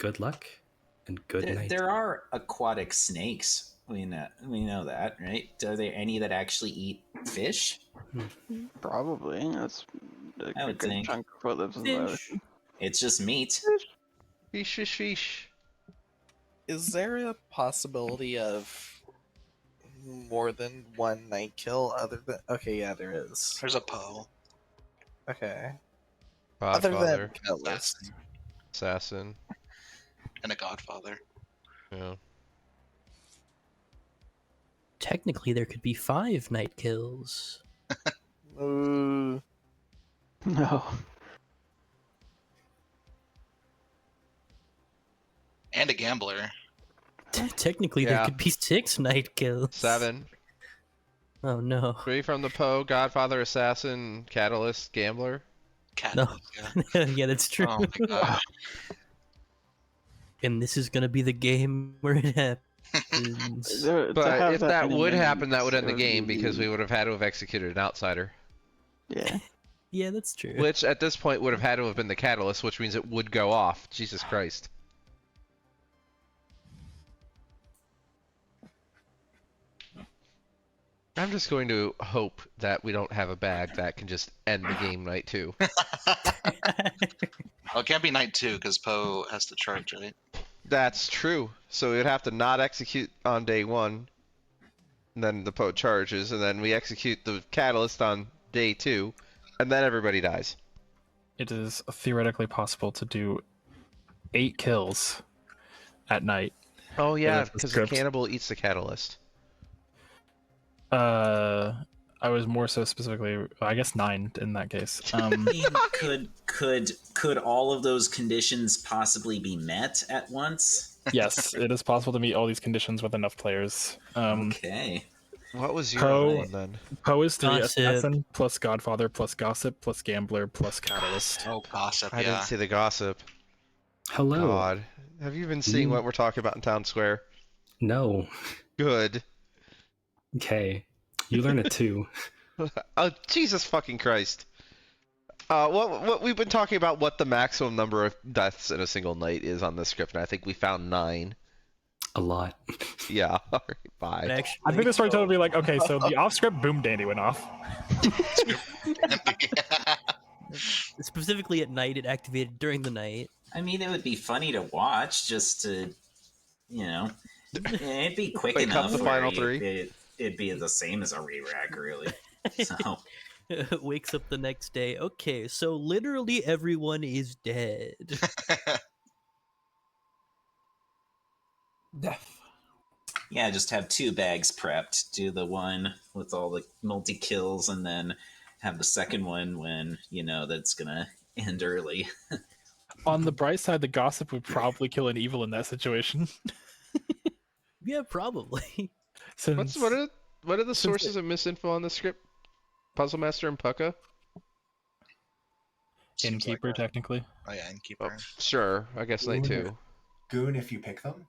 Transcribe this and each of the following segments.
good luck and good night. There are aquatic snakes. We know that, right? Are there any that actually eat fish? Probably. That's I a would good think. chunk of what lives in the Fish. ocean. It's just meat. Sheesh. Is there a possibility of more than one night kill other than... Okay, yeah, there is. There's a Poe. Okay. Other than Godfather, Catalyst. Assassin. And a Godfather. Yeah. Technically, there could be 5 night kills. No. And a Gambler. Technically, there Yeah. could be 6 night kills. 7. Oh no. 3 from the Poe, Godfather, Assassin, Catalyst, Gambler. Catalyst, yeah. Yeah, that's true. Oh my god. And this is gonna be the game where it happens. But if that would happen, that would end the it game be- because we would have had to have executed an outsider. Yeah. Yeah, that's true. Which at this point would have had to have been the Catalyst, which means it would go off. Jesus Christ. I'm just going to hope that we don't have a bag that can just end the game night 2. Oh, it can't be night 2 because Poe has to charge, right? That's true. So we'd have to not execute on day 1, and then the Poe charges, and then we execute the Catalyst on day 2, and then everybody dies. It is theoretically possible to do 8 kills at night. Oh yeah, that's the because the script. cannibal eats the Catalyst. I was more so specifically, I guess 9 in that case. I mean, could all of those conditions possibly be met at once? Yes, it is possible to meet all these conditions with enough players. Okay. What was your Poe- other one then? Poe is 3, Gossip. Assassin, plus Godfather, plus Gossip, plus Gambler, plus Catalyst. Oh, Gossip, I yeah. didn't see the gossip. Hello. God. Have you been seeing Mm. what we're talking about in Town Square? No. Good. Okay. You learn it too. Oh, Jesus fucking Christ. What we've been talking about what the maximum number of deaths in a single night is on this script, and I think we found 9. A lot. Yeah. All right, bye. But actually, I think the storyteller would be like, okay, so the off-script boom dandy went off. specifically at night, it activated during the night. I mean, it would be funny to watch, just to, it'd be quick Wake up enough. the where final 3. It'd be the same as a re-rack, really. So, Wakes up the next day. Okay, so literally everyone is dead. Death. yeah, just have 2 bags prepped. Do the one with all the multi-kills, and then have the second one when, that's gonna end early. On the bright side, the Gossip would probably kill an evil in that situation. Yeah, probably. Since What are the since sources of misinfo on this script? Puzzle Master and Pucka? Seems Innkeeper, like technically. Oh yeah, Innkeeper. Sure, I guess night 2. Goon if you pick them.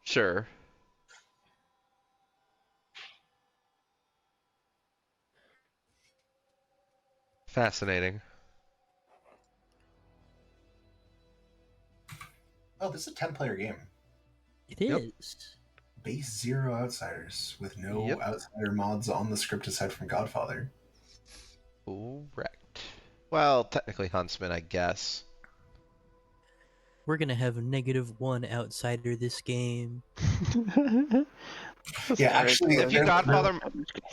Sure. Fascinating. Oh, this is a 10-player game. It is. Yep. Base 0 outsiders with no Yep. outsider mods on the script aside from Godfather. Correct. Well, technically Huntsman, I guess. We're gonna have a -1 outsider this game. Yeah, actually, If you Godfather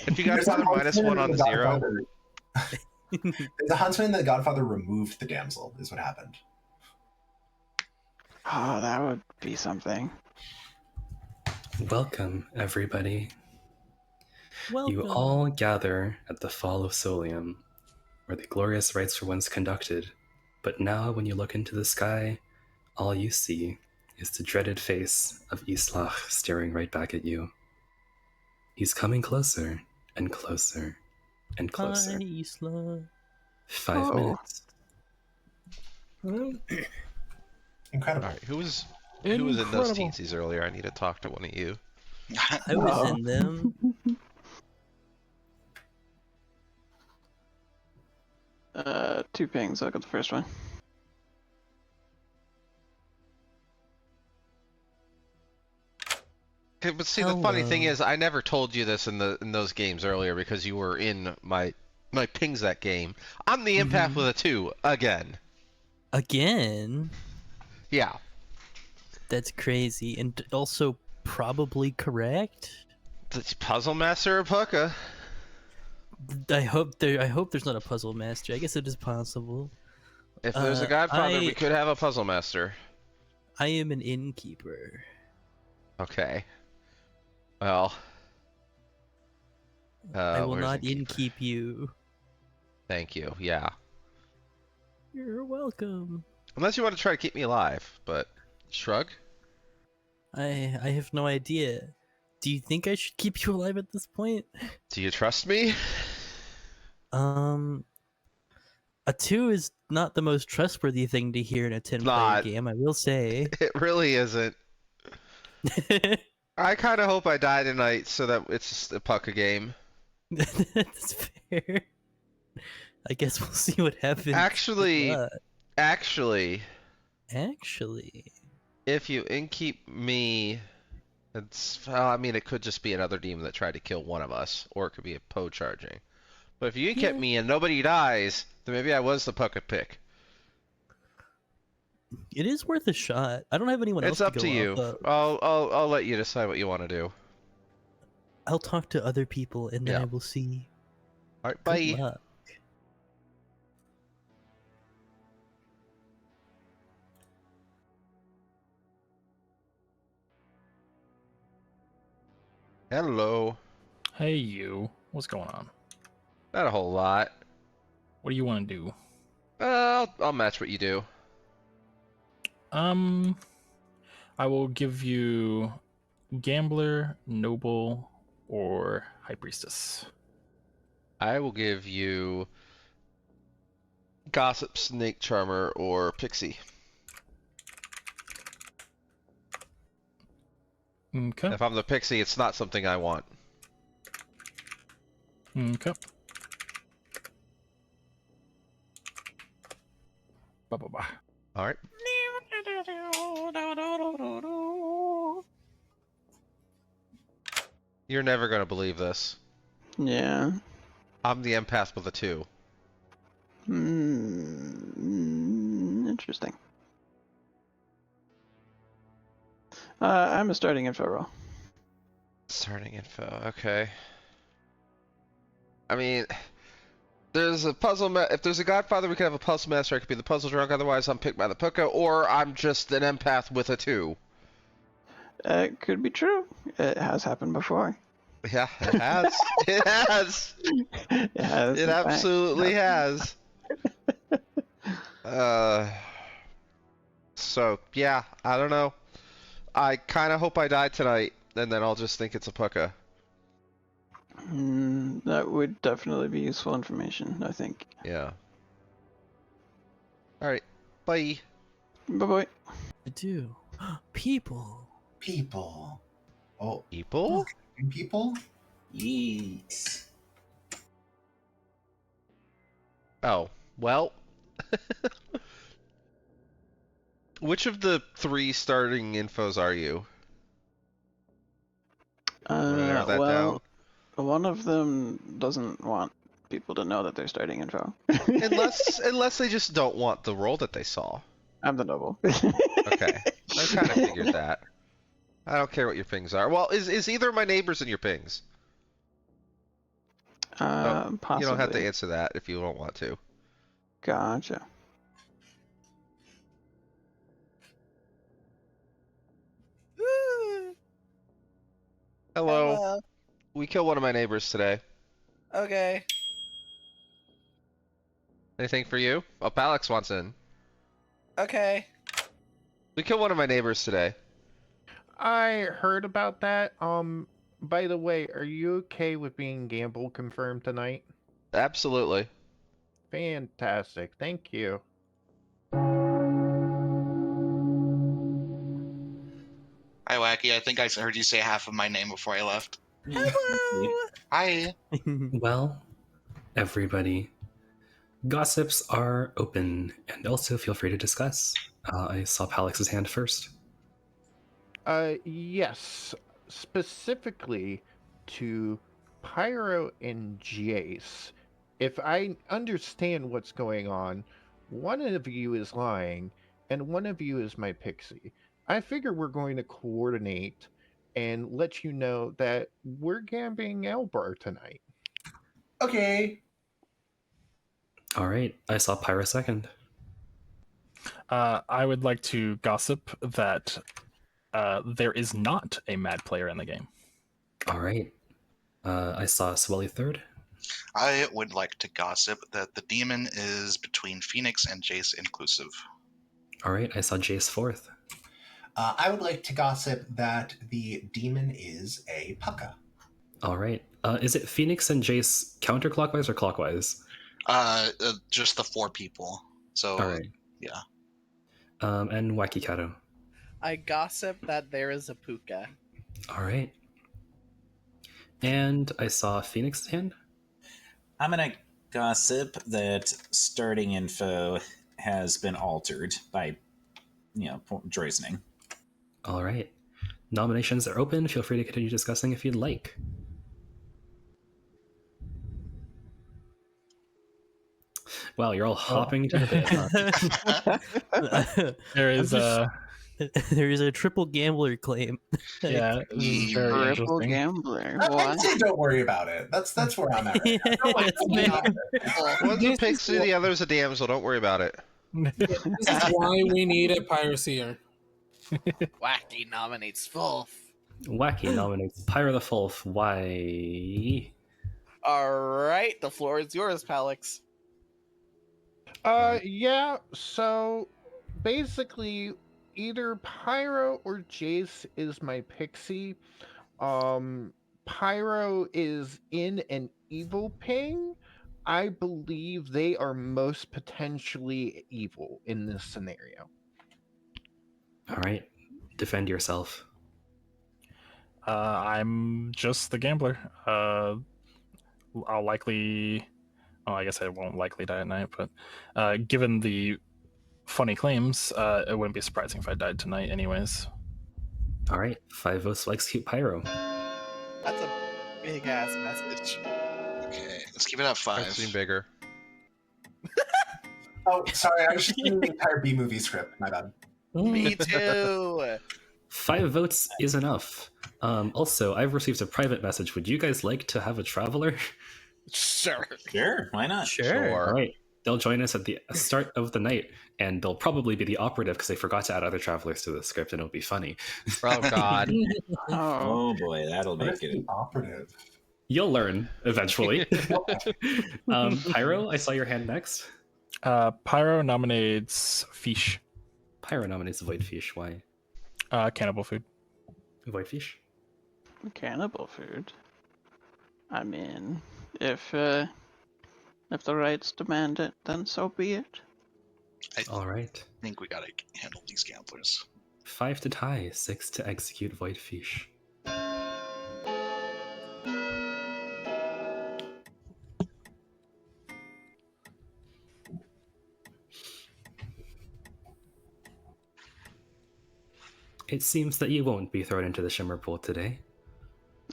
there's a -1 on the 0. Godfather- The Huntsman and the Godfather removed the damsel, is what happened. Oh, that would be something. Welcome, everybody. Welcome. You all gather at the Fall of Solium, where the glorious rites were once conducted. But now, when you look into the sky, all you see is the dreaded face of Islach staring right back at you. He's coming closer and closer and closer. Hi, Isla. 5 minutes. Incredible. Alright, who was in those Incredible. teensies earlier? I need to talk to one of you. I was in them. 2 pings, I'll get the first one. Okay, but see, the funny thing is, I never told you this in those games earlier because you were in my pings that game. I'm the empath with a 2 again. Again? Yeah. That's crazy, and also probably correct. The puzzle master or Pucka? I hope there's not a puzzle master. I guess it is possible. If there's a Godfather, we could have a puzzle master. I am an innkeeper. Okay. Well. I will where's not innkeeper? innkeep you. Thank you. Yeah. You're welcome. Unless you want to try to keep me alive, but shrug. I have no idea. Do you think I should keep you alive at this point? Do you trust me? A 2 is not the most trustworthy thing to hear in a 10-player game, I will say. It really isn't. I kind of hope I die tonight so that it's just a Pucka game. That's fair. I guess we'll see what happens. Actually, if you innkeep me, I mean, it could just be another demon that tried to kill one of us, or it could be a Poe charging. But if you innkeep me and nobody dies, then maybe I was the Pucka pick. It is worth a shot. I don't have anyone else It's up to to go you. off of. I'll let you decide what you want to do. I'll talk to other people and then I will see. All right, Good bye. luck. Hello. Hey, you. What's going on? Not a whole lot. What do you want to do? I'll match what you do. I will give you Gambler, Noble, or High Priestess. I will give you Gossip, Snake Charmer, or Pixie. Okay. If I'm the Pixie, it's not something I want. Okay. Bye. All right. You're never gonna believe this. Yeah. I'm the empath with a 2. Interesting. I'm a starting info roll. Starting info. Okay. I mean, there's a puzzle. If there's a Godfather, we could have a puzzle master. I could be the puzzle drunk. Otherwise, I'm picked by the Pucka, or I'm just an empath with a 2. It could be true. It has happened before. Yeah, it has. It has. It has. It in fact. absolutely has. So yeah, I don't know. I kind of hope I die tonight, and then I'll just think it's a Pucka. That would definitely be useful information, I think. Yeah. All right. Bye. Bye-bye. I do. People. People. Oh, People? people? Yeet. Oh, well. Which of the 3 starting infos are you? Narrow that down. One of them doesn't want people to know that they're starting info. unless they just don't want the role that they saw. I'm the noble. Okay. I kind of figured that. I don't care what your pings are. Well, is either of my neighbors in your pings? Possibly. You don't have to answer that if you don't want to. Gotcha. Hello. We killed one of my neighbors today. Okay. Anything for you? Oh, Alex wants in. Okay. We killed one of my neighbors today. I heard about that. By the way, are you okay with being gamble confirmed tonight? Absolutely. Fantastic. Thank you. Hi, Wacky. I think I heard you say half of my name before I left. Hello. Hi. Well, everybody, gossips are open, and also feel free to discuss. I saw Palix's hand first. Yes. specifically to Pyro and Jace, if I understand what's going on, one of you is lying and one of you is my pixie. I figure we're going to coordinate and let you know that we're gambling Elbar tonight. Okay. All right, I saw Pyro second. I would like to gossip that there is not a mad player in the game. All right, I saw Swelly third. I would like to gossip that the demon is between Phoenix and Jace inclusive. All right, I saw Jace fourth. I would like to gossip that the demon is a pucka. All right, is it Phoenix and Jace counterclockwise or clockwise? Just the 4 people. So All right. yeah. And Wacky Kato. I gossip that there is a puka. All right. And I saw Phoenix's hand. I'm gonna gossip that starting info has been altered by, Droisening. All right. Nominations are open. Feel free to continue discussing if you'd like. Wow, you're all hopping to the bit. There is there is a triple gambler claim. yeah, this is very Triple interesting. gambler. I What? say don't worry about it. That's where I'm at right now. Don't worry, don't worry about it. One's a pixie, the other's a damsel. Don't worry about it. This is why we need a piracier. Wacky nominates Fulf. Wacky nominates Pyro the Fulf. Why? All right, the floor is yours, Palix. Yeah, so basically either Pyro or Jace is my pixie. Pyro is in an evil ping. I believe they are most potentially evil in this scenario. All right. Defend yourself. I'm just the gambler. I'll likely. Oh, I guess I won't likely die at night, but given the funny claims, it wouldn't be surprising if I died tonight, anyways. All right. 5 votes to execute Pyro. That's a big ass message. Okay, let's keep it at 5. I've seen bigger. Oh, sorry, I was just reading the entire B movie script. My bad. Me too. 5 votes is enough. Also, I've received a private message. Would you guys like to have a traveler? Sure. Sure, why not? Sure. All right. They'll join us at the start of the night, and they'll probably be the operative because they forgot to add other travelers to the script, and it'll be funny. Oh God. Oh, Oh boy, that'll What make if it. the operative? You'll learn eventually. Pyro, I saw your hand next. Pyro nominates Fish. Pyro nominates Voidfish. Why? Cannibal food. Voidfish? cannibal food. I mean, if the rights demand it, then so be it. All right. I think we gotta handle these gamblers. 5 to tie, 6 to execute Voidfish. It seems that you won't be thrown into the Shimmer Pool today.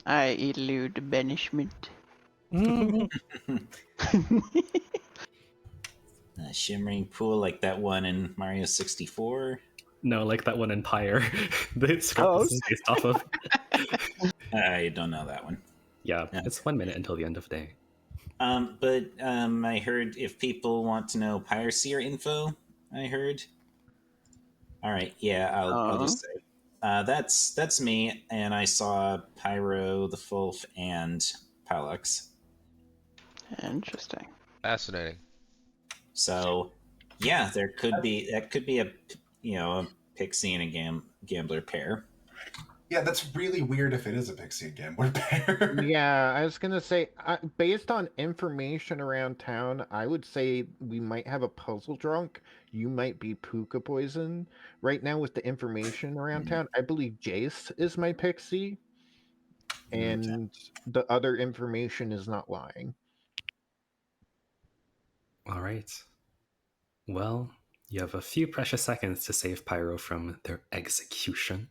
I elude banishment. A shimmering pool like that one in Mario 64. No, like that one in Pyre. The script Oh, this is based off of. I don't know that one. Yeah, it's 1 minute until the end of day. But I heard if people want to know Piracier info, I heard. All right, yeah, I'll just say that's me, and I saw Pyro, the Fulf, and Palux. Interesting. Fascinating. So, yeah, that could be a a pixie and a gambler pair. Yeah, that's really weird if it is a pixie and gambler pair. Yeah, I was gonna say, based on information around town, I would say we might have a puzzle drunk. You might be puka poison. Right now, with the information around town, I believe Jace is my pixie, and the other information is not lying. All right. Well, you have a few precious seconds to save Pyro from their execution.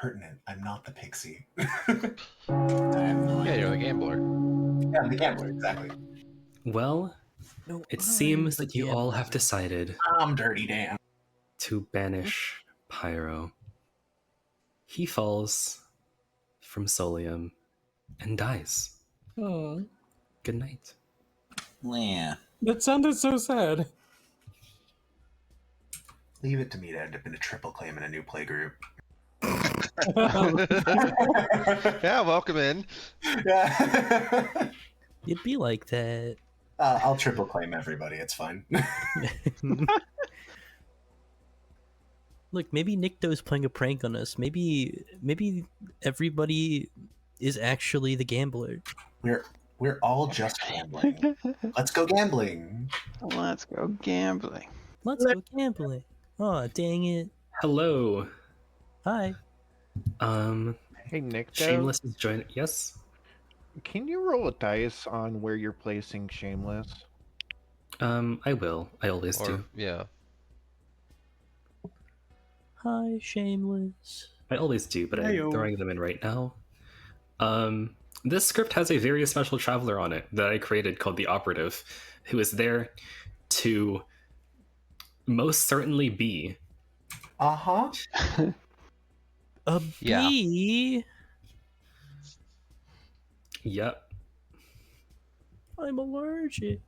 pertinent. I'm not the pixie. I have no Yeah, idea. you're the gambler. Yeah, I'm the gambler, exactly. Well, No, it I'm seems the that you all have gambler. decided I'm Dirty Dan. to banish Pyro. He falls from Solium and dies. Oh, Good night. Yeah. that sounded so sad. Leave it to me to end up in a triple claim in a new playgroup. Yeah, welcome in. Yeah. It'd be like that. I'll triple claim everybody. It's fine. Look, maybe Nycto's playing a prank on us. Maybe everybody is actually the gambler. We're all just gambling. Let's go gambling. Let's go gambling. Let's go gambling. Oh, dang it. Hello. Hi. Hey, Nycto, Shameless is joining. Yes. can you roll a dice on where you're placing Shameless? I will. I always Or do. yeah. Hi, Shameless. I always do, but Heyo. I'm throwing them in right now. This script has a very special traveler on it that I created called the Operative, who is there to most certainly be. Uh-huh. A Yeah. bee? Yep. I'm allergic.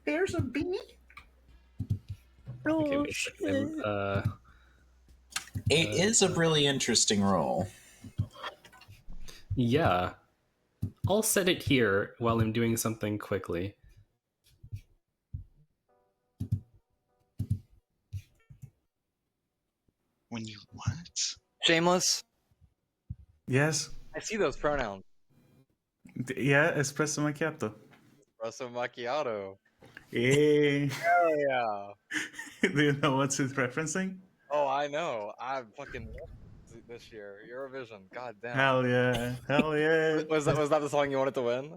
There's a bee. Oh, Okay, wait a shit. second. It is a really interesting role. Yeah. I'll set it here while I'm doing something quickly. When you what? Shameless. Yes. I see those pronouns. Yeah, espresso macchiato. Espresso macchiato. Hey. Hell yeah. Do you know what's it referencing? Oh, I know. I fucking love this year. Eurovision. God damn. Hell yeah. Hell yeah. Was that the song you wanted to win?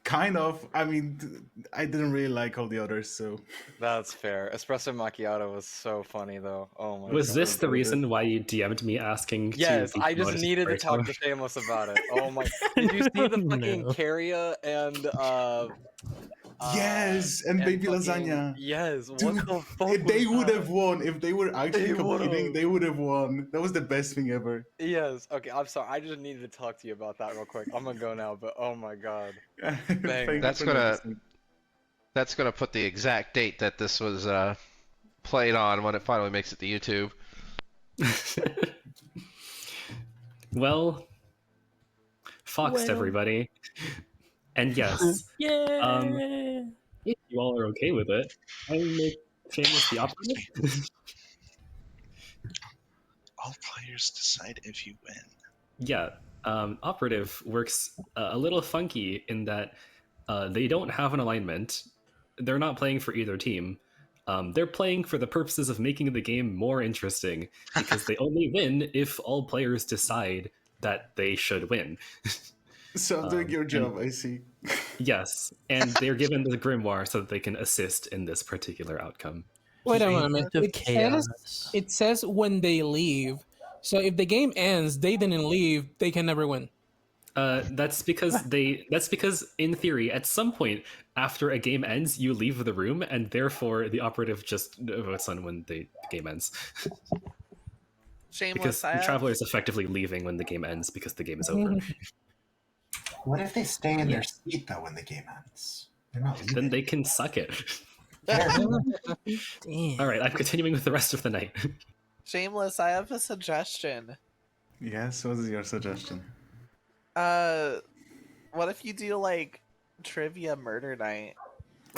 Kind of. I mean, I didn't really like all the others, so. That's fair. Espresso macchiato was so funny though. Oh my Was god. this the reason why you DM'd me asking Yes, to be I just promoted needed to talk Storyteller? to Shameless about it. Oh my! Did you see the fucking No. Carria and Yes, and baby fucking- lasagna. Yes, what Dude, the fuck? if they was would that? have won. If they were actually They competing, would've. they would have won. That was the best thing ever. Yes. Okay. I'm sorry. I just needed to talk to you about that real quick. I'm gonna go now, but oh my god. Thank you That's for gonna noticing. that's gonna put the exact date that this was played on when it finally makes it to YouTube. Well, foxed Well. everybody. And yes, Yeah. if you all are okay with it, I make Shameless the Operative. All players decide if you win. Yeah, Operative works a little funky in that they don't have an alignment. They're not playing for either team. They're playing for the purposes of making the game more interesting because they only win if all players decide that they should win. So I'm doing your job, I see. Yes, and they're given the grimoire so that they can assist in this particular outcome. Wait a Agent moment. of It says when they leave. So if the game ends, they didn't leave, they can never win. That's because in theory, at some point after a game ends, you leave the room, and therefore the operative just votes on when the game ends. Shameless, Because the traveler is effectively leaving when the game ends because the game is over. What if they stay in their seat though when the game ends? They're not leaving. Then they can suck it. Damn. All right, I'm continuing with the rest of the night. Shameless, I have a suggestion. Yes, what is your suggestion? What if you do like trivia murder night?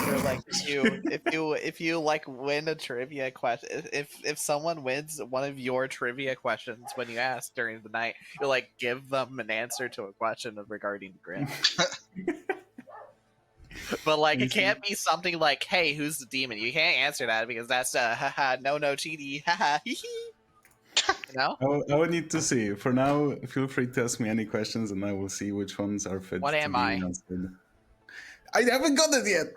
Or like if you like win a trivia question, if someone wins one of your trivia questions when you ask during the night, you like give them an answer to a question regarding the grim. But like it can't be something like, "Hey, who's the demon?" You can't answer that because that's haha no cheaty haha hee hee. No. I would need to see. For now, feel free to ask me any questions, and I will see which ones are fit. What to am be I? answered. I haven't got it yet.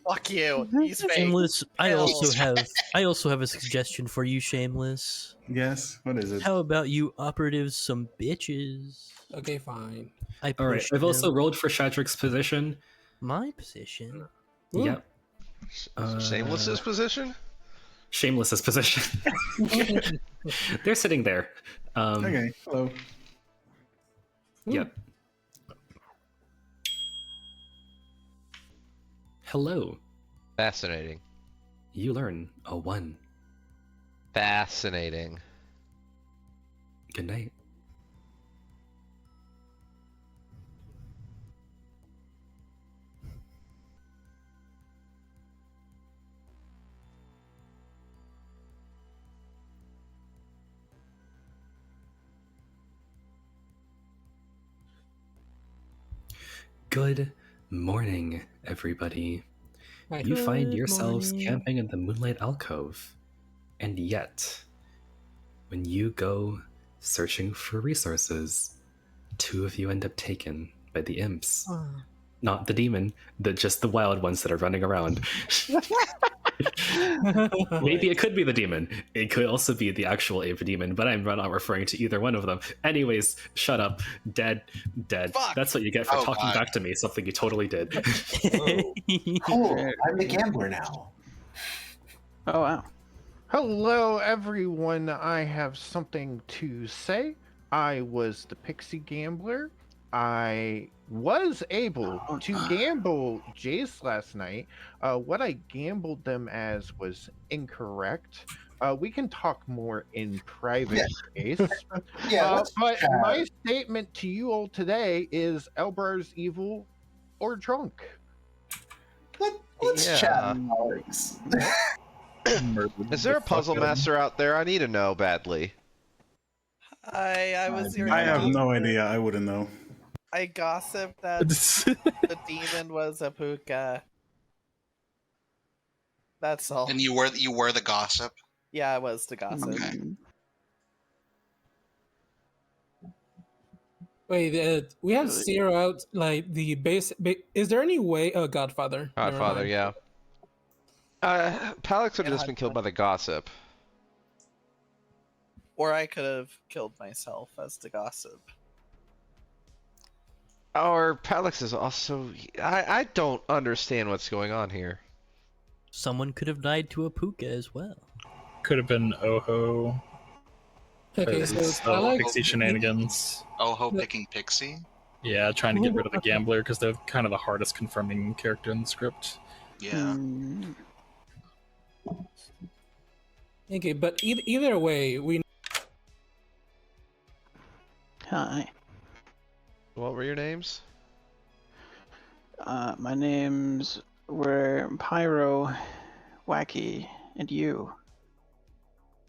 Fuck you. He's fake. Shameless, I Hell. also have a suggestion for you, Shameless. Yes. What is it? How about you operatives some bitches? Okay, fine. I All right. pushed I've also them. rolled for Shadrick's position. My position. Ooh. Yep. Shameless's position? Shameless's position. They're sitting there. Okay. Hello. Yep. Hello. Fascinating. You learn a 1. Fascinating. Good night. Good morning, everybody. Hi. You find Good yourselves morning. camping in the Moonlight Alcove. And yet, when you go searching for resources, 2 of you end up taken by the imps. Not the demon, just the wild ones that are running around. Maybe it could be the demon. It could also be the actual ape demon, but I'm not referring to either one of them. Anyways, shut up. Dead. Fuck. That's what you get for Oh, talking God. back to me, something you totally did. Cool. I'm the gambler now. Oh wow. Hello, everyone. I have something to say. I was the Pixie Gambler. I was able to gamble Jace last night. What I gambled them as was incorrect. We can talk more in private, Jace. Yeah, let's But chat. my statement to you all today is Elbar's evil or drunk. Let's Yeah. chat, Alex. Is there a puzzle master out there? I need to know badly. I was your I have gossip. no idea. I wouldn't know. I gossiped that the demon was a puka. That's all. And you were the gossip. Yeah, I was the gossip. Okay. Wait, we have 0 out, like, the base. Is there any way. Oh, Godfather. Never Godfather, mind. yeah. Palix would have just been killed by the gossip. Or I could have killed myself as the gossip. Or Palix is also... I don't understand what's going on here. Someone could have died to a puka as well. Could have been Oho. Okay, so Because of Alex. Pixie shenanigans. Oho picking Pixie. Yeah, trying to get rid of the gambler because they're kind of the hardest confirming character in the script. Yeah. Okay, but either way, we. Hi. What were your names? My names were Pyro, Wacky, and you.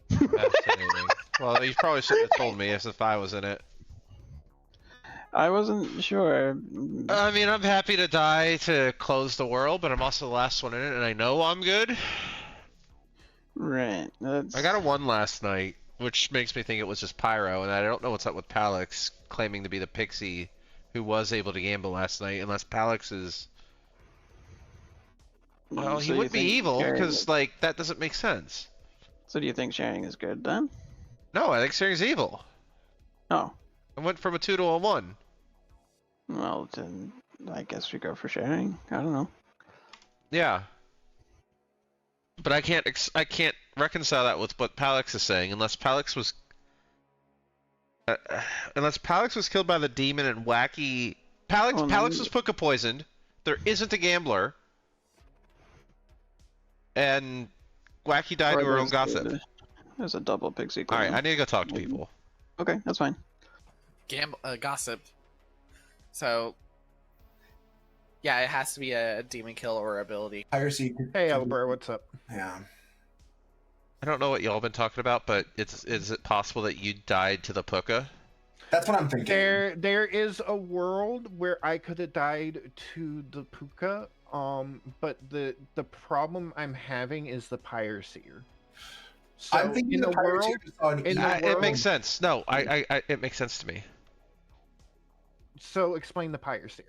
Fascinating. Well, you probably should have told me if I was in it. I wasn't sure. I mean, I'm happy to die to close the world, but I'm also the last one in it, and I know I'm good. Right. That's... I got a 1 last night, which makes me think it was just Pyro, and I don't know what's up with Palix claiming to be the Pixie who was able to gamble last night, unless Palix is... Well, he So you would be think evil, sharing because, is- like, that doesn't make sense. So do you think sharing is good then? No, I think sharing's evil. Oh. I went from a 2 to a 1. Well, then I guess we go for sharing. I don't know. Yeah. But I can't reconcile that with what Palix is saying, unless Palix was killed by the demon and Wacky. Palix was puka poisoned. There isn't a gambler, and Wacky died to her own gossip. There's a double Pixie. All right, I need to go talk to people. Okay, that's fine. Gossip. So, yeah, it has to be a demon kill or ability. Piracy. Hey, Albert, what's up? Yeah. I don't know what y'all been talking about, but is it possible that you died to the puka? That's what I'm thinking. There is a world where I could have died to the puka, but the problem I'm having is the piracy. So I'm thinking in the the piracy world, just on in the It world, makes sense. No, it makes sense to me. So explain the piracy.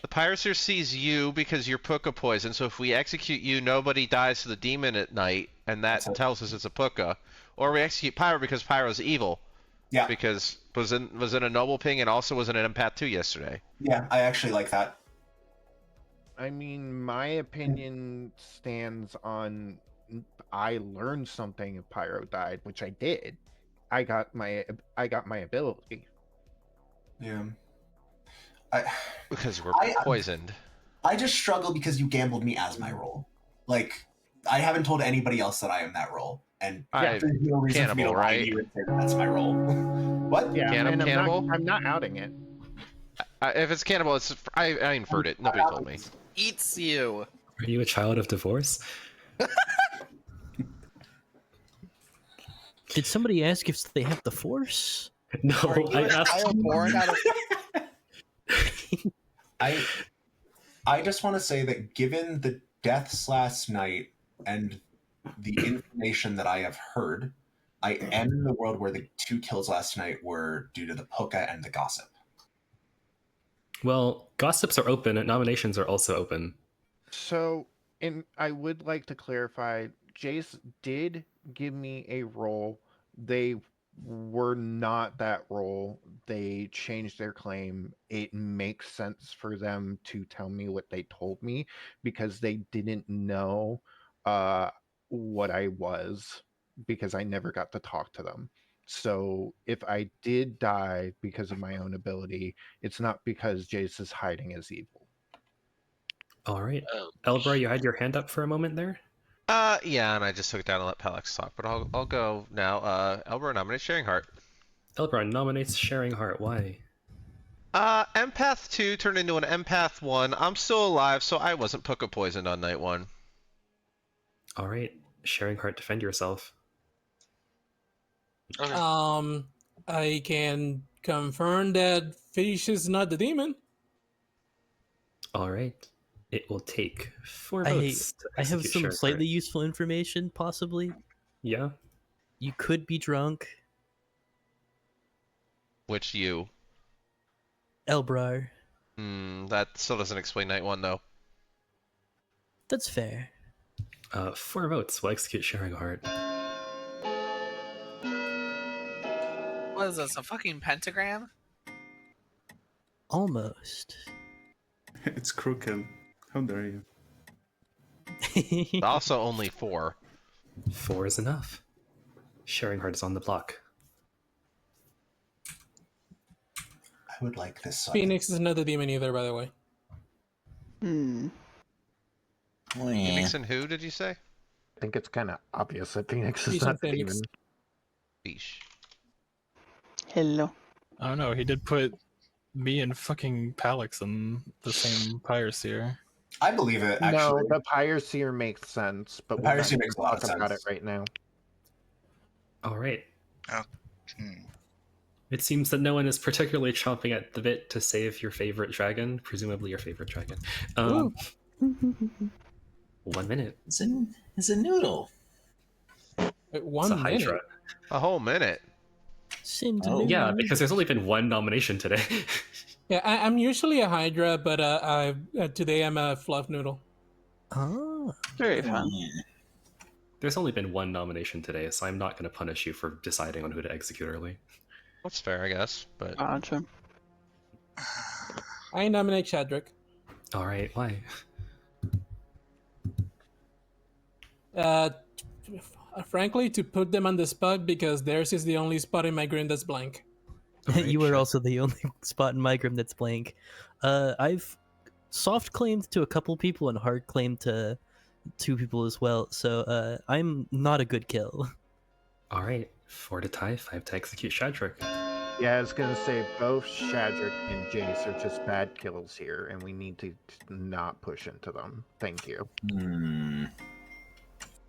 The Pyroseer sees you because you're Puka poison, so if we execute you, nobody dies to the demon at night, and that tells us it's a Puka. Or we execute Pyro because Pyro's evil. Yeah. Because was in a Noble Ping and also was in an Empath 2 yesterday. Yeah, I actually like that. I mean, my opinion stands on. I learned something if Pyro died, which I did. I got my ability. Yeah. Because we're poisoned. I just struggle because you gambled me as my role. Like, I haven't told anybody else that I am that role, and there's no reason for me to lie to you and say that's my role. What? Yeah, and cannibal? I'm not outing it. If it's cannibal, it's I inferred it. Nobody told me. Eats you. Are you a child of divorce? Did somebody ask if they have the Force? No, Are you a child born out of... I just want to say that given the deaths last night and the information that I have heard, I am in the world where the 2 kills last night were due to the Puka and the gossip. Well, gossips are open and nominations are also open. So, and I would like to clarify, Jace did give me a role. They were not that role. They changed their claim. It makes sense for them to tell me what they told me because they didn't know what I was because I never got to talk to them. So if I did die because of my own ability, it's not because Jace is hiding as evil. All right. Elbra, you had your hand up for a moment there? Yeah, and I just took it down and let Palex talk, but I'll go now. Elbra nominates Sharing Heart. Elbra nominates Sharing Heart. Why? Empath 2 turned into an Empath 1. I'm still alive, so I wasn't Puka poisoned on night 1. All right. Sharing Heart, defend yourself. I can confirm that Fish is not the demon. All right. It will take 4 I votes. I have some slightly useful information, possibly. Yeah. You could be drunk. Which you? Elbrar. That still doesn't explain night 1, though. That's fair. 4 votes will execute Sharing Heart. What is this, a fucking pentagram? Almost. It's crooked. How dare you? Also only 4. 4 is enough. Sharing Heart is on the block. I would like this. Phoenix is not the demon either, by the way. Phoenix and who, did you say? I think it's kind of obvious that Phoenix is Phoenix not and the Phoenix. demon. Beesh. Hello. I don't know. He did put me and fucking Palex in the same Pyroseer. I believe it, actually. No, the Pyroseer makes sense, but The we're not Pyroseer going makes to a lot talk of about sense. it right now. All right. Oh. It seems that no one is particularly chomping at the bit to save your favorite dragon, presumably your favorite dragon. 1 minute. It's a noodle. Wait, 1 It's a minute? Hydra. A whole minute. Yeah, because there's only been 1 nomination today. Yeah, I'm usually a Hydra, but today I'm a fluff noodle. Oh, very fun. There's only been 1 nomination today, so I'm not going to punish you for deciding on who to execute early. That's fair, I guess, but... Gotcha. I nominate Shadrick. All right, why? Frankly, to put them on the spot because theirs is the only spot in my grim that's blank. You are also the only spot in my grim that's blank. I've soft claimed to a couple people and hard claimed to 2 people as well, so I'm not a good kill. All right, 4 to tie, 5 to execute Shadrick. Yeah, I was going to say both Shadrick and Jace are just bad kills here, and we need to not push into them. Thank you.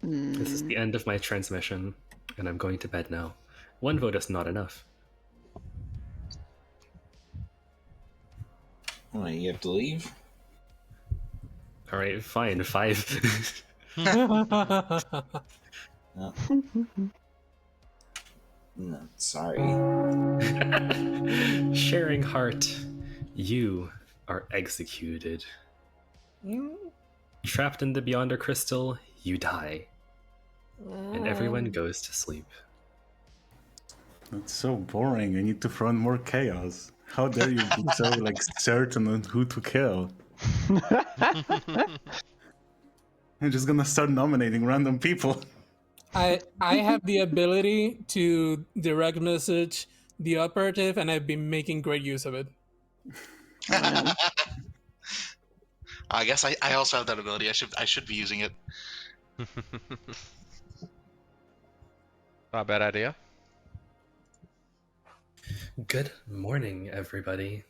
This is the end of my transmission, and I'm going to bed now. 1 vote is not enough. Wait, you have to leave? All right, fine, 5. No, sorry. Sharing Heart, you are executed. Mm. Trapped in the Beyonder Crystal, you die. And everyone goes to sleep. That's so boring. I need to throw in more chaos. How dare you be so like certain on who to kill? I'm just gonna start nominating random people. I have the ability to direct message the operative, and I've been making great use of it. I guess I also have that ability. I should be using it. Not a bad idea. Good morning, everybody.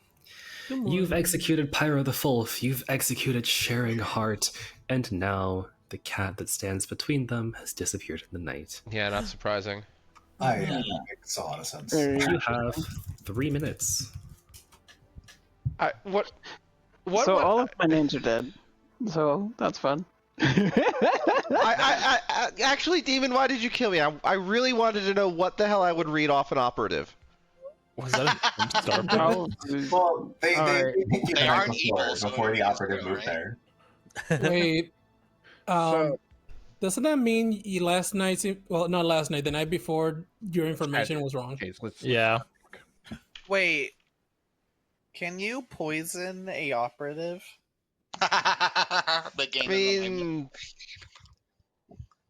Good morning. You've executed Pyro the Wolf, you've executed Sharing Heart, and now the cat that stands between them has disappeared in the night. Yeah, not surprising. That makes a lot of sense. You have 3 minutes. What? So all of my names are dead. So that's fun. Actually, Demon, why did you kill me? I really wanted to know what the hell I would read off an operative. Was that a star Well, Well, they think you They the night aren't evil, so before the it's operative true, moved right? there. Wait, So- doesn't that mean you last night? Well, not last night. The night before, your information was wrong. Okay, let's Yeah. Wait, can you poison a operative? The game I mean,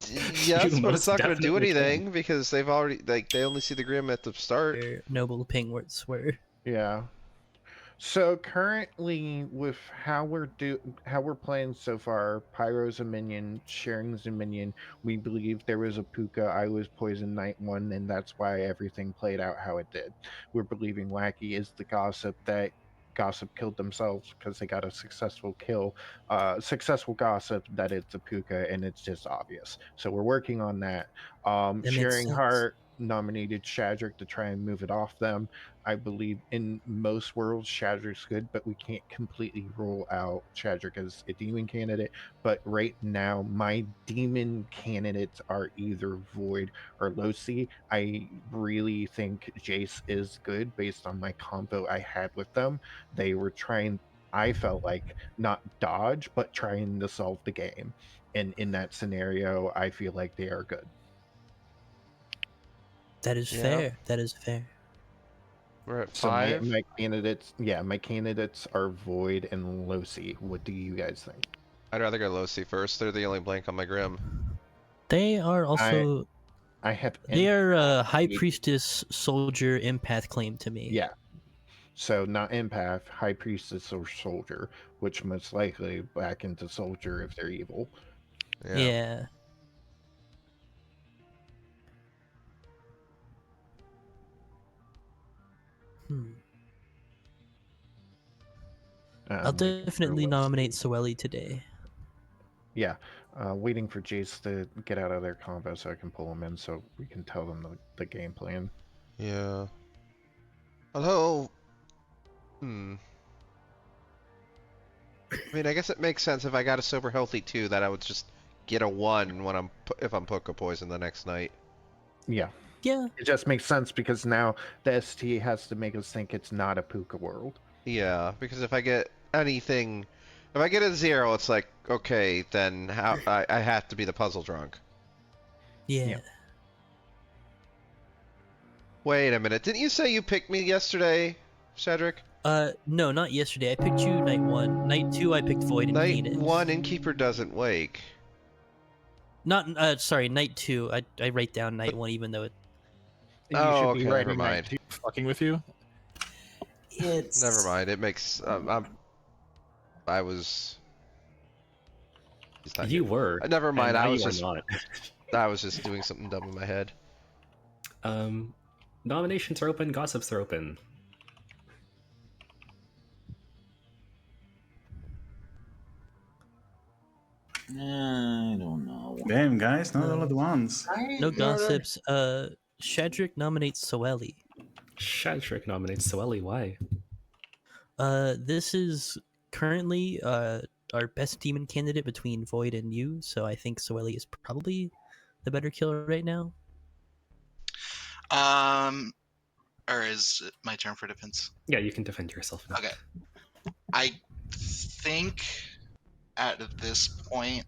yes, You but it's most not going to do definitely can. anything because they've already they only see the grim at the start. Where noble pingwords were. Yeah. So currently, with how we're playing so far, Pyro's a minion, Sharing's a minion. We believe there was a Puka. I was poisoned night 1, and that's why everything played out how it did. We're believing Wacky is the gossip that gossip killed themselves because they got a successful kill, successful gossip that it's a Puka, and it's just obvious. So we're working on that. makes Sharing sense. Heart nominated Shadrick to try and move it off them. I believe in most worlds Shadrick's good, but we can't completely rule out Shadrick as a demon candidate. But right now, my demon candidates are either Void or Losi. I really think Jace is good based on my combo I had with them. They were trying, I felt like, not dodge, but trying to solve the game. And in that scenario, I feel like they are good. That is Yeah. fair. That is fair. We're at So 5. my candidates, my candidates are Void and Losi. What do you guys think? I'd rather go Losi first. They're the only blank on my grim. They are also. I have. They are a high priestess, soldier, empath claim to me. Yeah. So not empath, high priestess or soldier, which most likely back into soldier if they're evil. Yeah. I'll definitely nominate Soeli today. Yeah, waiting for Jace to get out of their combo so I can pull them in so we can tell them the game plan. Yeah. Although, I mean, I guess it makes sense if I got a sober healthy too that I would just get a 1 when if I'm Puka poison the next night. Yeah. Yeah. It just makes sense because now the ST has to make us think it's not a Puka world. Yeah, because if I get anything, if I get a 0, it's like, okay, then how I have to be the puzzle drunk. Yeah. Wait a minute, didn't you say you picked me yesterday, Cedric? No, not yesterday. I picked you night 1. Night 2, I picked Void and Night Phoenix. 1, Innkeeper doesn't wake. Not, sorry, night 2. I write down night 1 even though it... Oh, okay, never mind. Fucking with you? It's... Never mind, it makes, I was... You were. Never mind, and now I was you are just... not. I was just doing something dumb in my head. Nominations are open, gossips are open. I don't know. Damn, guys, not all at once. No gossips. Shadrick nominates Soeli. Shadrick nominates Soeli. Why? This is currently our best demon candidate between Void and you, so I think Soeli is probably the better killer right now. Or is it my turn for defense? Yeah, you can defend yourself now. Okay. I think at this point,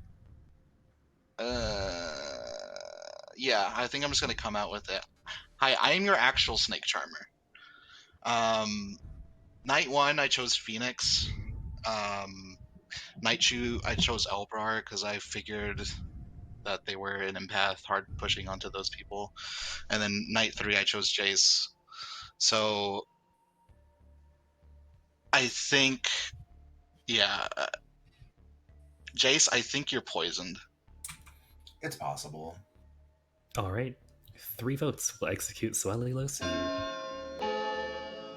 yeah, I think I'm just gonna come out with it. Hi, I am your actual snake charmer. Night 1, I chose Phoenix. Night 2, I chose Elbrar because I figured that they were an empath, hard pushing onto those people. And then night 3, I chose Jace. So I think, yeah, Jace, I think you're poisoned. It's possible. All right. 3 votes will execute Swelly Losi.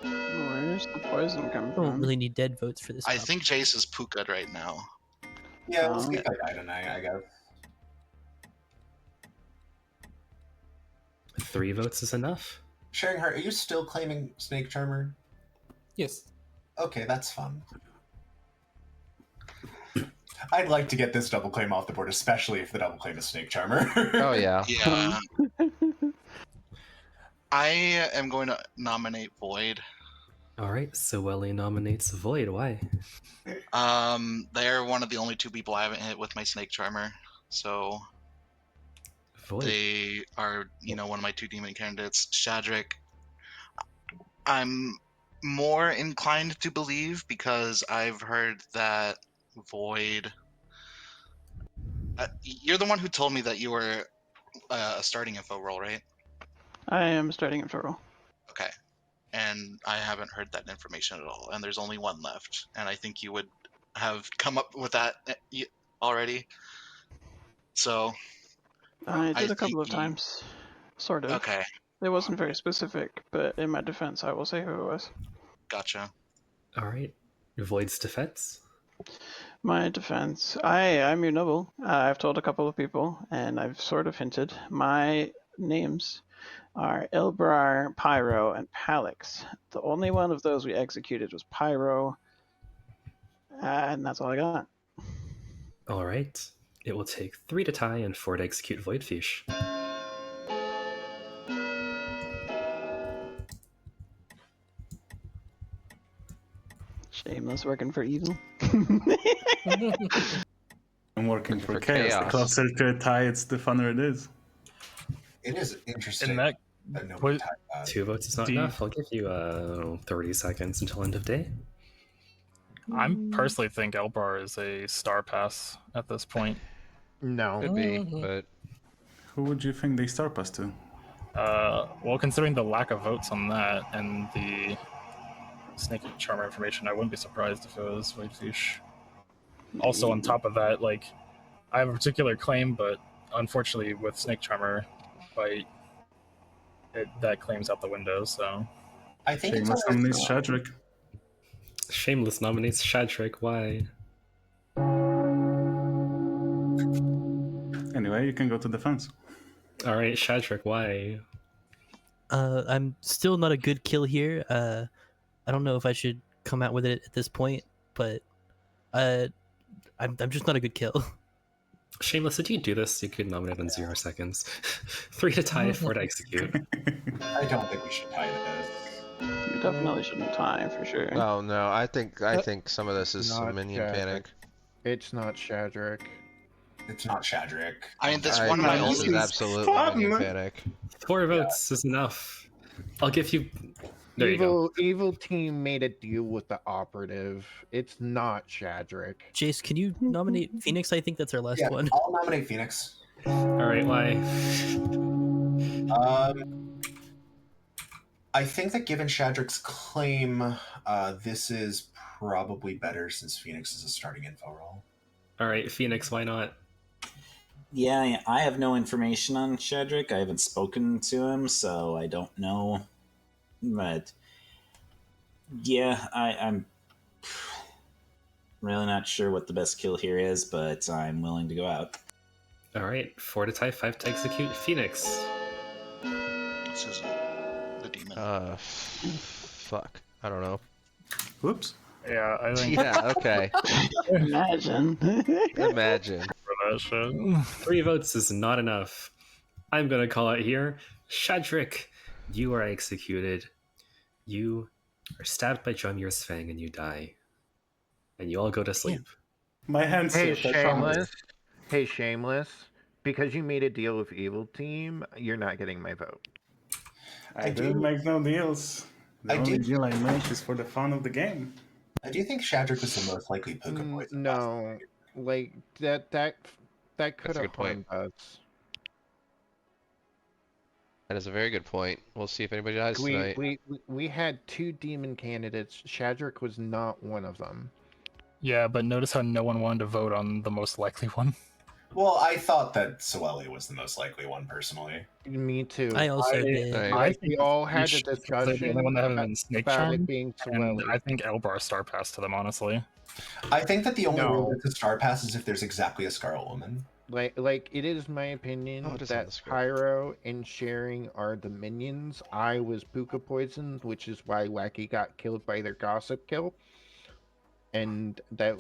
Where's the poison come I don't from? really need dead votes for this. I think Jace is Pukad right now. Yeah, we'll see if I die tonight, I guess. 3 votes is enough. Sharing Heart, are you still claiming Snake Charmer? Yes. Okay, that's fun. I'd like to get this double claim off the board, especially if the double claim is Snake Charmer. Oh yeah. Yeah. I am going to nominate Void. All right, Swelly nominates Void. Why? They're one of the only 2 people I haven't hit with my Snake Charmer, so Void. they are, one of my 2 demon candidates. Shadrick, I'm more inclined to believe because I've heard that Void. You're the one who told me that you were a starting info role, right? I am starting info roll. Okay. And I haven't heard that information at all. And there's only 1 left. And I think you would have come up with that already. So. I did a couple of times. Sort of. Okay. It wasn't very specific, but in my defense, I will say who it was. Gotcha. All right. Void's defense. My defense. I'm your noble. I've told a couple of people, and I've sort of hinted. My names are Ilbrar, Pyro, and Palix. The only one of those we executed was Pyro, and that's all I got. All right. It will take 3 to tie and 4 to execute Voidfish. Shameless working for evil. I'm working for chaos. The closer to a tie, it's the funner it is. It is interesting In that, nobody tied that. 2 votes is not enough. I'll give you 30 seconds until end of day. I personally think Elbar is a star pass at this point. No. Could be, but who would you think they star pass to? Well, considering the lack of votes on that and the Snake Charmer information, I wouldn't be surprised if it was Whitefish. Also, on top of that, like, I have a particular claim, but unfortunately, with Snake Charmer, that claim's out the window. So, I think Shameless nominates Shadrick. Shameless nominates Shadrick. Why? Anyway, you can go to defense. All right, Shadrick. Why? I'm still not a good kill here. I don't know if I should come out with it at this point, but I'm just not a good kill. Shameless, did you do this? You could nominate in 0 seconds. 3 to tie, 4 to execute. I don't think we should tie this. You definitely shouldn't tie for sure. Oh no, I think some of this is some minion panic. It's not Shadrick. It's not Shadrick. I mean, this one of my This only. is absolutely minion panic. 4 votes is enough. I'll give you. There you go. Evil team made a deal with the operative. It's not Shadrick. Jace, can you nominate Phoenix? I think that's our last one. I'll nominate Phoenix. All right, why? I think that given Shadrick's claim, this is probably better since Phoenix is a starting info role. All right, Phoenix, why not? Yeah, I have no information on Shadrick. I haven't spoken to him, so I don't know. But yeah, I'm really not sure what the best kill here is, but I'm willing to go out. All right, 4 to tie, 5 to execute. Phoenix. This is the demon. Fuck. I don't know. Whoops. Yeah, I think. Yeah. Okay. Imagine. Imagine. For that shit. 3 votes is not enough. I'm gonna call it here. Shadrick, you are executed. You are stabbed by Jamir's fang and you die. and you all go to sleep. My hand's Hey, up, I promise. Shameless. Hey, Shameless. Because you made a deal with Evil Team, you're not getting my vote. I didn't make no deals. The only deal I make is for the fun of the game. I do think Shadrick was the most likely Puka poison. No, like that could That's a have good point. harmed us. That is a very good point. We'll see if anybody dies tonight. We had 2 demon candidates. Shadrick was not one of them. Yeah, but notice how no one wanted to vote on the most likely one. Well, I thought that Soeli was the most likely one, personally. Me too. I also did. I Like, we all had a They're the discussion only one that haven't been snake about it charmed, being and Soeli. I think Elbar star passed to them, honestly. I think that the only No. way that the Star Pass is if there's exactly a Scarlet Woman. Like it is my opinion Oh, it is on the that script. Pyro and Sharing are the minions. I was Puka poisoned, which is why Wacky got killed by their gossip kill. And that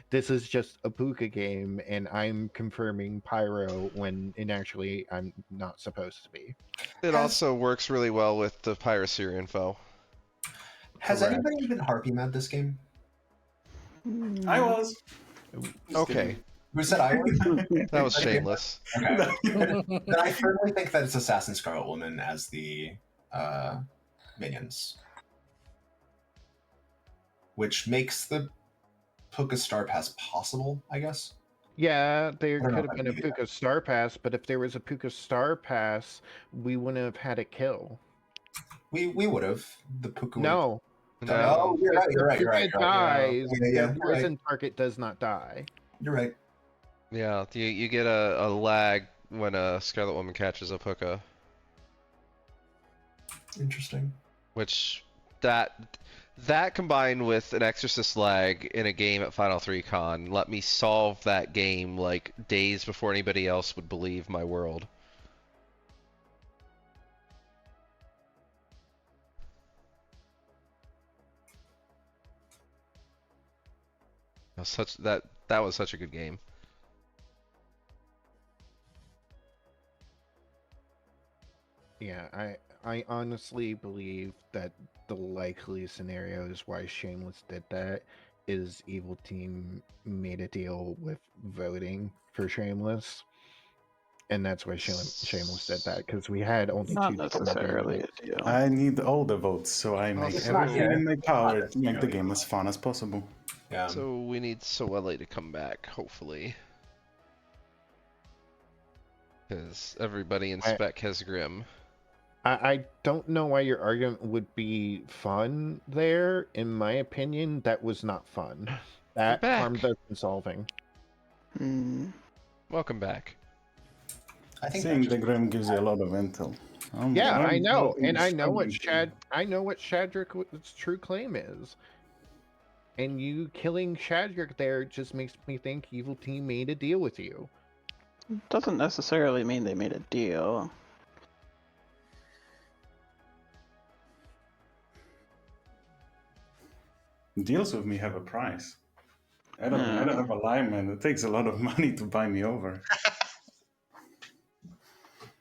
this is just a Puka game, and I'm confirming Pyro when actually I'm not supposed to be. It also works really well with the piracy info. Has Correct. anybody been Harpy mad this game? I was. Okay. Who said I was? That was shameless. Okay. Then I firmly think that it's Assassin Scarlet Woman as the minions. Which makes the Puka Star Pass possible, I guess. Yeah, there I don't know could have if been a I'd do Puka Star Pass, but if there was a Puka Star Pass, we wouldn't have had a kill. We would have. The Puka No. Oh, you're right, you're right, you're right. If the You're right. dies, Yeah, the you're right. poison target does not die. You're right. Yeah, you get a lag when a Scarlet Woman catches a Puka. Interesting. Which that combined with an Exorcist lag in a game at Final 3 Con let me solve that game like days before anybody else would believe my world. That was such a good game. Yeah, I honestly believe that the likely scenario is why Shameless did that is Evil Team made a deal with voting for Shameless. And that's why Shameless did that, because we had only Not 2 necessarily candidates. a deal. I need all the votes, so I Well, make it's not everything yet. in my power to make the game as fun as possible. Yeah. So we need Soeli to come back, hopefully. Because everybody in spec has Grim. I don't know why your argument would be fun there. In my opinion, that was not fun. That back. harmed us in solving. Welcome back. I think Seeing the Grim gives you a lot of intel. Yeah, I know, I'm and I know what struggling I know what Shadrick's true claim is. And you killing Shadrick there just makes me think Evil Team made a deal with you. Doesn't necessarily mean they made a deal. Deals with me have a price. I don't have a lineman. It takes a lot of money to buy me over.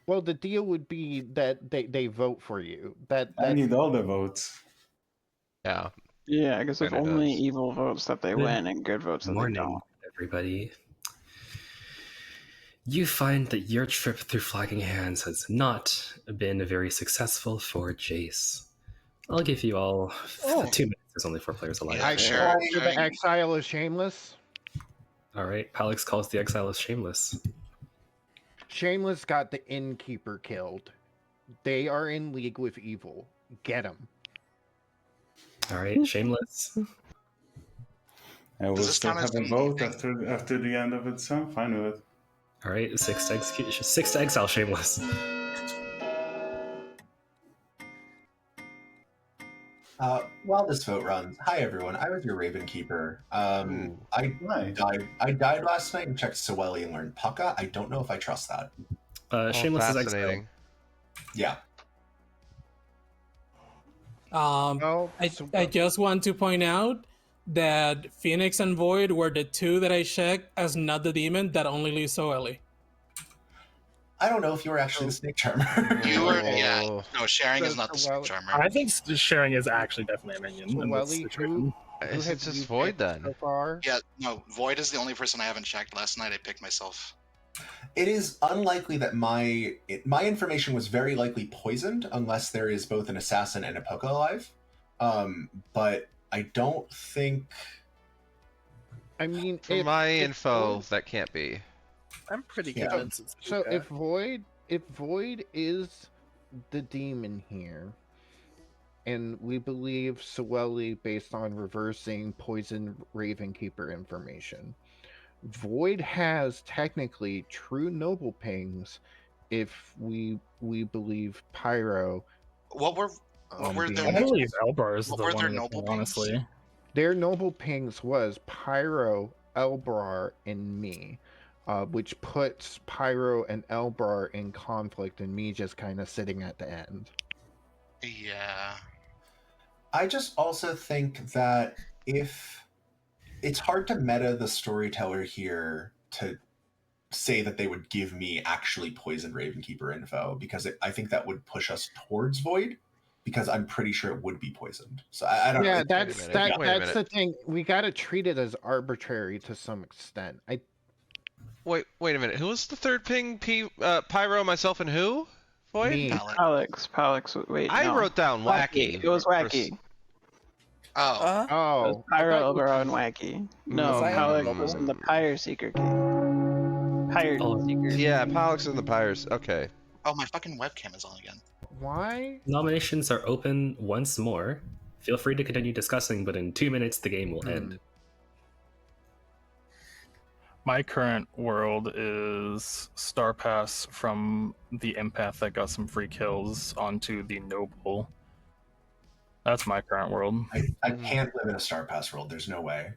Well, the deal would be that they vote for you. I need all the votes. Yeah. Yeah, because if Kinda only does. evil votes that they Good win and good votes that they Morning, don't. everybody. You find that your trip through Flagging Hands has not been very successful for Jace. I'll give you all 2 minutes. There's only 4 players alive. Yeah, sure. After the exile is Shameless. All right, Alex calls the exile as shameless. Shameless got the innkeeper killed. They are in league with evil. Get them. All right, shameless. I will Does this still count as have a an vote evening? after the end of it, so I'm fine with it. All right, 6 to exile shameless. While this vote runs, hi everyone. I was your Raven Keeper. I died last night and checked Soeli and learned Pucka. I don't know if I trust that. Shameless is exiled. Yeah. I just want to point out that Phoenix and Void were the 2 that I checked as not the demon that only leaves Soeli. I don't know if you were actually the snake charmer. You were, yeah. No, sharing is not the snake charmer. I think sharing is actually definitely a minion in this Soeli, situation. Who It's have just you Void picked then. so far? Yeah, no, Void is the only person I haven't checked. Last night I picked myself. It is unlikely that my information was very likely poisoned unless there is both an assassin and a Poke alive. But I don't think. I mean, From my info, that can't be. I'm pretty Yeah. convinced it's So Puka. if Void is the demon here, and we believe Sueli based on reversing poison Ravenkeeper information, Void has technically true noble pings if we believe Pyro. What were their I being- believe Elbar is what the were one their with noble me, pings? honestly. Their noble pings was Pyro, Elbrar, and me, which puts Pyro and Elbrar in conflict, and me just kind of sitting at the end. Yeah. I just also think that if it's hard to meta the storyteller here to say that they would give me actually poisoned Ravenkeeper info, because I think that would push us towards Void, because I'm pretty sure it would be poisoned. So I don't know. Yeah, It- that's minute, that. wait a That's minute. the thing. We got to treat it as arbitrary to some extent. Wait a minute. Who was the third ping? Pyro, myself, and who? Void? Me. Palette. Palix. Wait, I no. wrote down Wacky. It was Wacky. Oh. It was Oh, Pyro, Elbaro, and Wacky. No, Was I Palix was in the Pyre Seeker key. Pyre Seeker. Yeah, Palix and the Pyres. Okay. Oh, my fucking webcam is on again. why? Nominations are open once more. Feel free to continue discussing, but in 2 minutes the game will end. My current world is Star Pass from the Empath that got some free kills onto the Noble. That's my current world. I can't live in a Star Pass world. There's no way.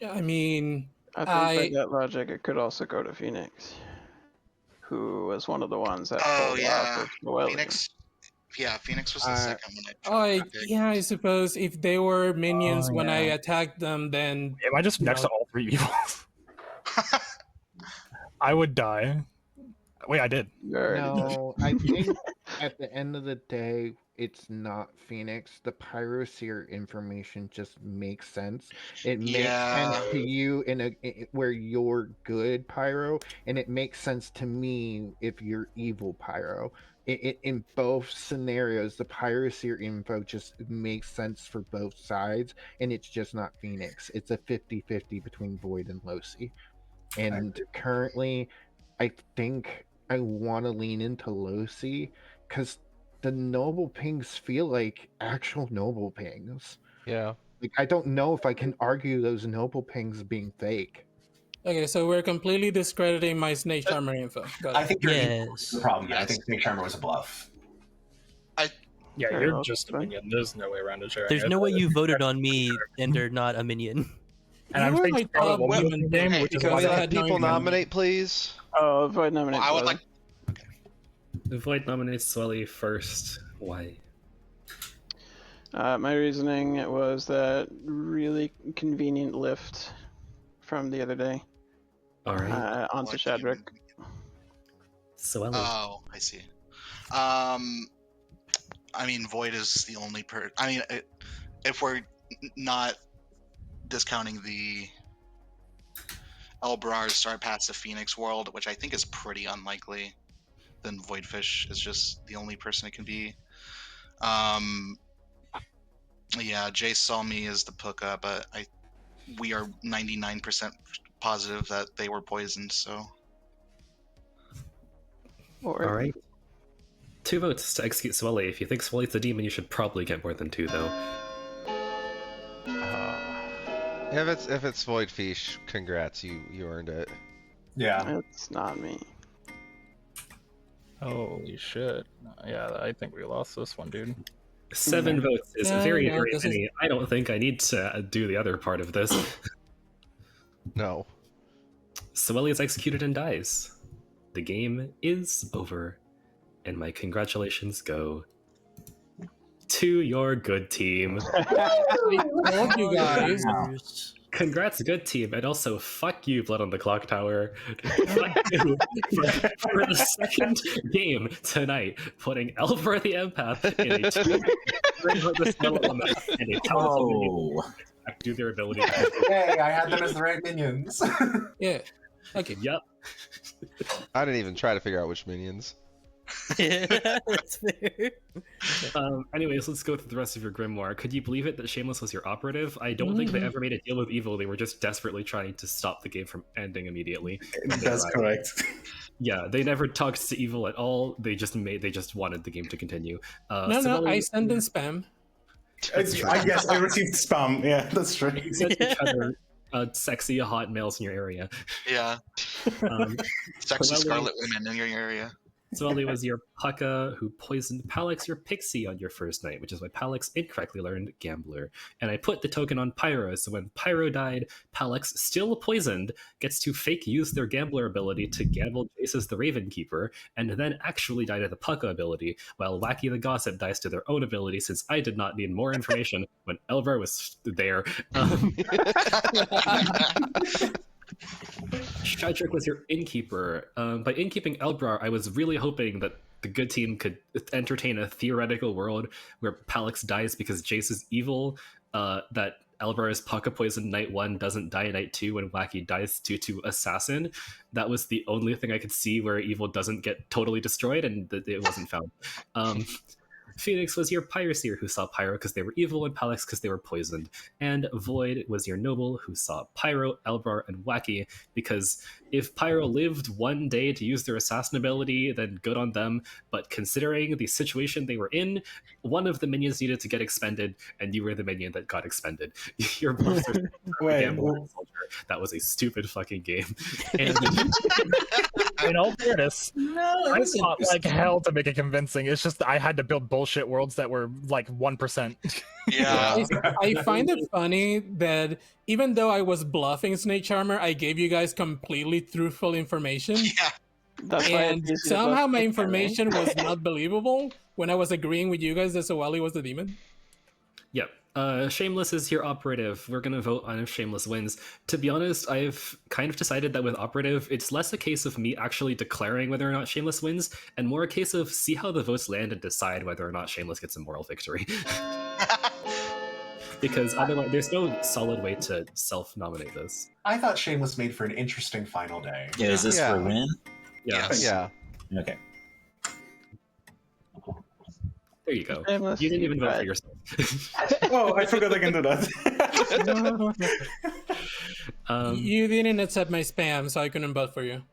Yeah, I mean, I think by that logic, it could also go to Phoenix, who was one of the ones that Oh pulled yeah, off of Noelle. Phoenix. Yeah, Phoenix was the second one. yeah, I suppose if they were minions when I yeah. attacked them, then Am I just next to all three evils? I would die. Wait, I did. No, I think at the end of the day, it's not Phoenix. The Pyroseer information just makes sense. It makes sense to you where you're good Pyro, and it makes sense to me if you're evil Pyro. In both scenarios, the Pyroseer info just makes sense for both sides, and it's just not Phoenix. It's a 50-50 between Void and Losi. And currently, I think I want to lean into Losi because the noble pings feel like actual noble pings. Yeah. Like, I don't know if I can argue those noble pings being fake. okay, so we're completely discrediting my Snake Charmer info. Got it. I think you're Yes. the problem. I think Snake Charmer was a bluff. Yeah, Fair you're enough, just a then. minion. There's no way around it, sharing. There's it. no way you voted on me and are not a minion. And You I'm were saying my Scarlet top Woman woman in the game, pick which is because why I I had no People even- nominate, please. Oh, Void nominates. Well, I would Void. like. Void nominates Swelly first. Why? My reasoning was that really convenient lift from the other day Alright. onto What Shadrick. Swelly. Oh, I see. I mean, Void is the only I mean, if we're not discounting the Elbrar Star Pass to Phoenix world, which I think is pretty unlikely, then Voidfish is just the only person it can be. Yeah, Jace saw me as the Puka, but we are 99% positive that they were poisoned, so. Alright. 2 votes to execute Swelly. If you think Swelly's the demon, you should probably get more than 2, though. If it's Voidfish, congrats, you earned it. Yeah. It's not me. Holy shit. Yeah, I think we lost this one, dude. 7 votes is Yeah, very, yeah, very this many. I don't think I need to do the other part of this. No. Swelly is executed and dies. The game is over, and my congratulations go to your good team. I told you guys. Congrats, good team, and also fuck you, Blood on the Clocktower. Fuck you for the second game tonight, putting Elver the Empath in a 2 the spell element and a telephone. do their ability. Yay, I had them as the right minions. Yeah. Okay. Yep. I didn't even try to figure out which minions. That's fair. Anyways, let's go through the rest of your grimoire. Could you believe it that Shameless was your operative? I don't think they ever made a deal with evil. They were just desperately trying to stop the game from ending immediately. That's correct. Yeah, they never talked to evil at all. They just wanted the game to continue. No, Sibeli- I send in spam. Yes, I received spam. Yeah, that's true. You sent each other sexy, hot males in your area. Yeah. Sexy Clelli- scarlet women in your area. Swelly was your Pucka who poisoned Palix, your Pixie, on your first night, which is why Palix incorrectly learned Gambler. And I put the token on Pyro, so when Pyro died, Palix, still poisoned, gets to fake use their Gambler ability to gamble Jace as the Raven Keeper, and then actually die to the Pucka ability, while Wacky the Gossip dies to their own ability, since I did not need more information when Elvar was there. Shadrick was your innkeeper. By innkeeping Elbrar, I was really hoping that the good team could entertain a theoretical world where Palix dies because Jace is evil, that Elbrar is Pucka poisoned night 1, doesn't die night 2, and Wacky dies due to Assassin. That was the only thing I could see where evil doesn't get totally destroyed, and it wasn't found. Phoenix was your Pyroseer who saw Pyro because they were evil, and Palix because they were poisoned. And Void was your Noble who saw Pyro, Elbrar, and Wacky because if Pyro lived one day to use their Assassin ability, then good on them. But considering the situation they were in, one of the minions needed to get expended, and you were the minion that got expended. Your buffs are that was a stupid fucking game. And In all fairness, I fought like hell to make it convincing. It's just I had to build bullshit worlds that were like 1%. Yeah. I find it funny that even though I was bluffing Snake Charmer, I gave you guys completely truthful information. Yeah. That's why And it's easy to somehow bluff my Snake Charmer. information was not believable when I was agreeing with you guys that Soali was the demon. Yep. Shameless is your operative. We're gonna vote on if Shameless wins. To be honest, I've kind of decided that with operative, it's less a case of me actually declaring whether or not Shameless wins, and more a case of see how the votes land and decide whether or not Shameless gets a moral victory. Because otherwise, there's no solid way to self-nominate this. I thought Shameless made for an interesting final day. Yeah, is this for a win? Yeah. Yes. Yeah. Okay. There you go. Shameless, You didn't even vote for right. yourself. Oh, I forgot I can do that. You didn't accept my spam, so I couldn't vote for you.